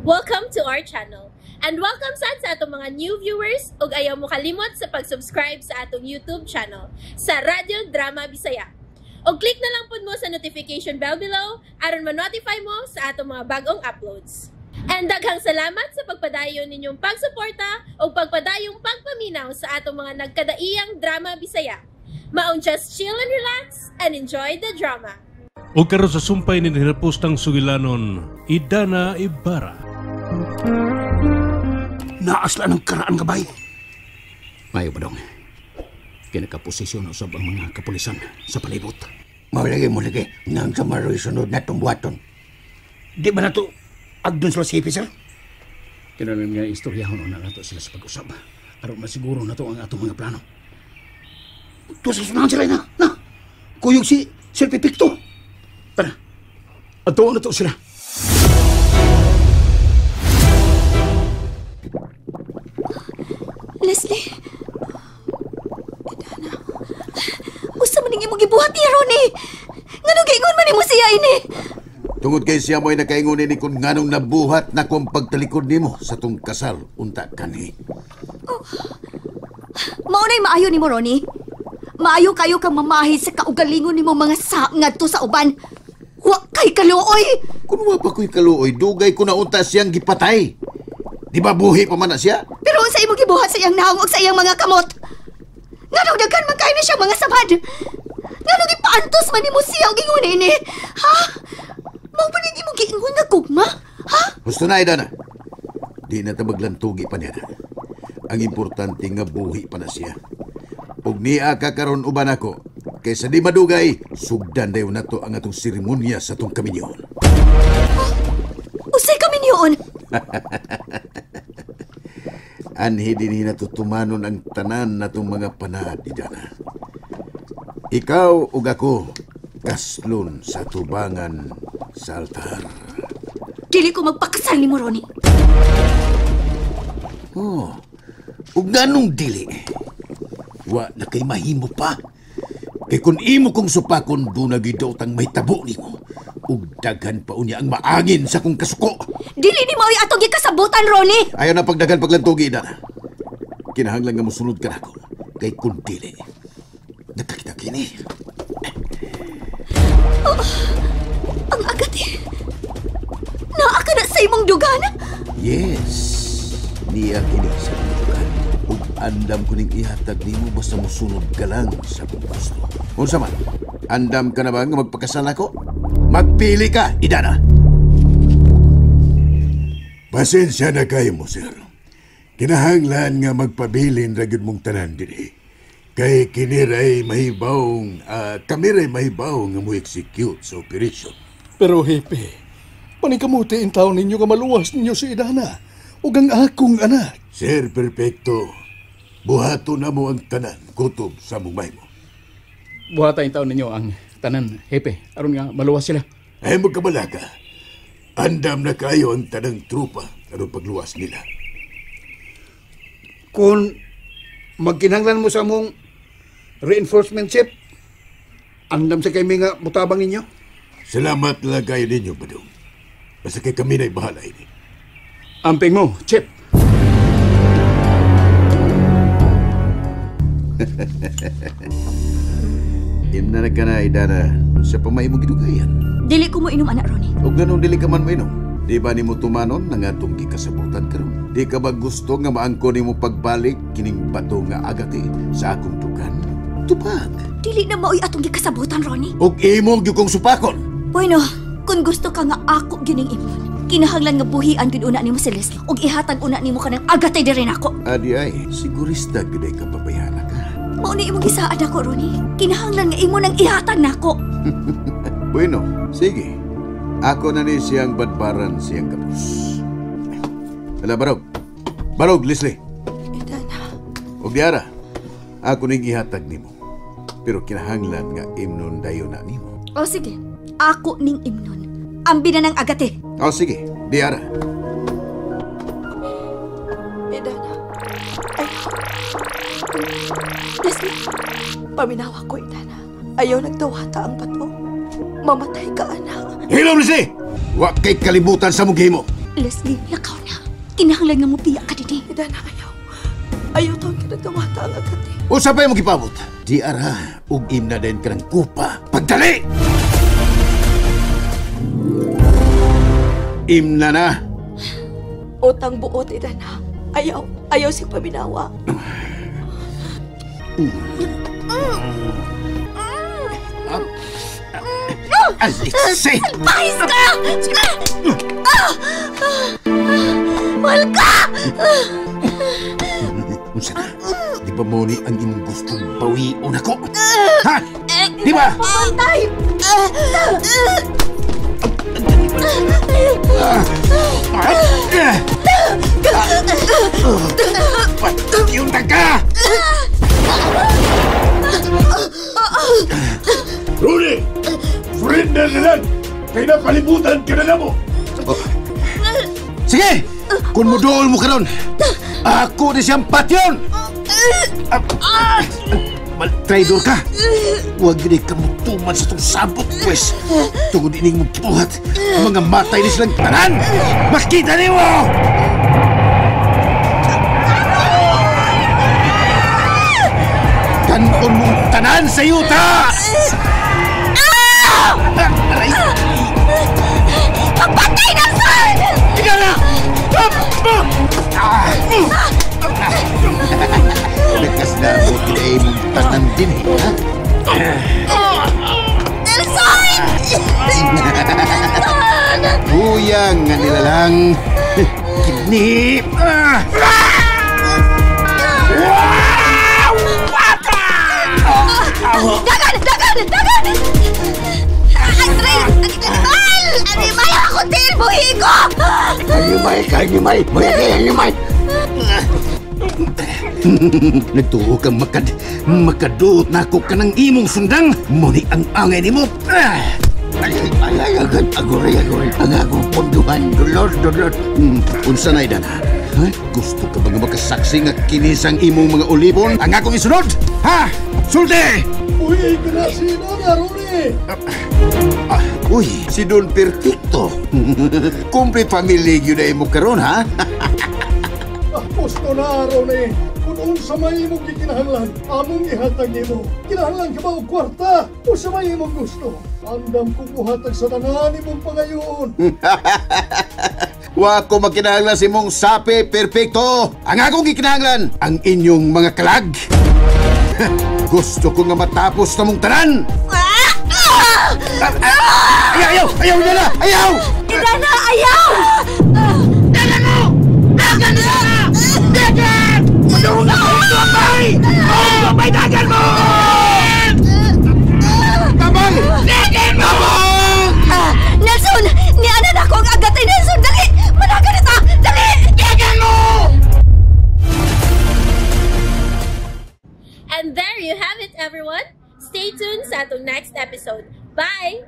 Welcome to our channel. And welcome sa atong mga new viewers ug ayaw mo kalimot sa pag-subscribe sa atong YouTube channel sa Radyo Drama Bisaya. O click na lang pud mo sa notification bell below aron ma-notify mo sa atong mga bagong uploads. And daghang salamat sa pagpadayon ninyong pagsuporta o pagpadayong pagpaminaw sa atong mga nagkadaiyang Drama Bisaya. Maong just chill and relax and enjoy the drama. O karon sa sumpay ni Hirapustang Sugilanon, Idana Ibarra. Naasla ng karaan gabay. Mayo ba dong? Kinakaposisyon usab ang mga kapulisan sa palibot. Maulagi mo lagi nang sa maroy sunod na tumbuaton. Di ba na to agdun sila sipi sir? Kinalang nga istoryahon na nato sila sa pag-usab. Aron masiguro na to ang atong mga plano. Tususunahan sila na. Kuyog si Sir Pipikto. Tara, atuon na to sila. Leslie. Idana. Gusto mo nang imong gibuhat ni Ronnie. Nganong giingon man nimo siya ini? Tungod kay siya mo'y nakaingon ni kung nganong nabuhat na kong pagtalikod nimo sa tong kasal unta kanhi. Oh. Maunay maayo nimo Ronnie. Maayo kayo kang mamahid sa kaugalingon nimo mga saangad to sa uban. Wa kay kaluoy. Kung wa pa ko'y kaluoy, dugay ko na unta siyang gipatay. Di ba buhi pa man na siya? Pero sa imo gibuhat sa iyang nahangog sa iyang mga kamot. Nganong daghan man kayo na siya mga sabad. Nganong ipaantos man nimo siya og ingon ini. Ha? Mao ba ning imong giingon nga gugma? Ha? Gusto na Idana. Di na tabaglantugi pa niya. Ang importante nga buhi pa na siya. Ug niya kakaron uban ako. Kaysa di madugay, sugdan dayon nato ang atong seremonya sa atong kaminyoon. Usay kaminyoon? Anhi din natutumanon ang tanan natong mga panahad, Idana. Ikaw ug ako, kaslon sa tubangan sa altar. Dili ko magpakasal ni mo, Ronnie. Oh, ug ganong dili? Wa na kay mahimo pa. Kay kun imo kong supakon, doon nagidot ang may tabo nimo. Ug daghan pa unya ang maangin sa kong kasuko. Dili ni mao'y atong gikasabutan, Ronnie. Ayaw na pagdagan paglantugi, Idana. Kinahanglan nga musunod ka na ako. Kay kun dili, nakakita kini. Oh, ang agad eh. Naa ka na sa imong dugan? Yes, niya kini sa dugan. Ug andam ko ning ihatag nimo basta musunod ka lang sa kong gusto. Unsa man, andam ka na ba nga magpakasal ako? Magpili ka, Idana. Pasensya na kayo mo, sir. Kinahanglan nga magpabilin ra gyud mong tanan dinhi. Kay kiniray mahibawong, kamiray mahibawong nga mo execute sa operasyon. Pero Hepe, paningkamuti ang taon ninyo nga maluwas ninyo si Idana ug ang akong anak. Sir Perfecto, buhato na mo ang tanan kutob sa mumay mo. Buhata yung taon ninyo ang tanan, Hepe. Aron nga maluwas sila. Ay magkabalaka. Andam na kayo ang tanang trupa aron pagluwas nila. Kung magkinahanglan mo sa mong reinforcement ship, andam sa kami nga mutabang ninyo. Salamat lang kayo ninyo, Badong. Basta kay kami na'y bahala ini. Amping mo, Chip. Imna ka na, Idana. Sa pamay mo gidugayan. Dili ko mo inom, anak Ronnie. Huwag ganun dili ka man mo inom. Di ba ni mo tumanon na nga itong gikasabutan karon? Di ka ba gusto nga maangko ni mo pagbalik kining bato nga agati sa akong tugan? Tupag. Dili na mao'y atong gikasabutan, Ronnie. Ug imong gyud kong supakon. Bueno, kung gusto ka nga ako gining imon, kinahanglan nga buhian gid una nimo si Leslie ug ihatag una nimo kanang agatay diri nako. Adi ay, sigurista gid ay kapabayana ka. Mao ni imong gisaad ako, Ronnie. Kinahanglan nga imo nang ihatag nako. Bueno, sige. Ako na ni siyang badbaran siyang kapos. Hala, Barog. Barog, Leslie. Idana. Ug diara, ako ning ihatag nimo. Pero kinahanglan nga imnon dayon na nimo. O sige, ako ning imnon. Ambi na ng agate. O sige, diara. Idana. Ay. Leslie, paminawa ko, Idana. Ayaw nagdawata ang bato. Mamatay ka, anak. Hilom, Leslie! Wa kay kalibutan sa mong himo. Leslie, lakaw na. Kinahanglan nga mo piyak ka didi. Idana, ayaw. Ayaw taon kinagawata ang agad eh. O sabay mo gipabot. Di ara, ug imna din ka ng kupa. Pagdali! Imna na. Otang buot, Idana. Ayaw. Ayaw si paminawa. Alisay! Pahis ka! Mahal ka! Unsa na? Di ba mo ni ang imong gustong bawion ako? Ha? Di ba? Pantay! Yung taga! Rudy! Friend na nalang! Kaya napalimutan ka na mo! Sige! Kung mudool mo ka ron, ako na siyang patyon! Traidor ka! Huwag rin ka mutuman sa itong sabot, pues! Tungod ining mong kibuhat, mga matay ni silang tanan! Makita niyo mo! Kanon mong tanan sa yuta! Aray! Pagpatay na, sir! Ika na! Nakas na mo kinay mong tanan din eh, ha? Nelson! Buyang nga nila lang. Kini! Dagan! Dagan! Dagan! Andre! Animal ako din! Buhi ko! Animay! Nagtuo kang makaduot na ako ka ng imong sundang. Muni ang angay ni mo. Ay, agad, agoray. Ang akong ponduhan, dolor. Unsa na idan, ha? Gusto ka ba nga makasaksi nga kinisang imong mga ulipon ang akong isunod? Ha? Sulti! Uy, kinasi na, Rony! Uy, si Don Perfecto. Complete family yun na mo karon, ha? Gusto na, Rony! Kung unsa may imong gikinahanglan, among ihatag nimo. Kinahanglan ka ba og kwarta? O sa may imong gusto? Andam kong muhatag sa tanan imong pangayon. Wa ko makinahanglan si mong sape perfecto. Ang akong gikinahanglan, ang inyong mga kalag. Gusto ko nga matapos na mong tanan. Ayaw nila! Ayaw! Idana, ayaw! Dagan mo! Dagan! Madurong ako ito, Abay! Abay, dagan mo! Tabang! Dagan mo! Nelson! Nianan ako ang agatay, Nelson! Dali! Managan ito! Dali! Dagan mo! And there you have it, everyone. Stay tuned sa atong next episode. Bye!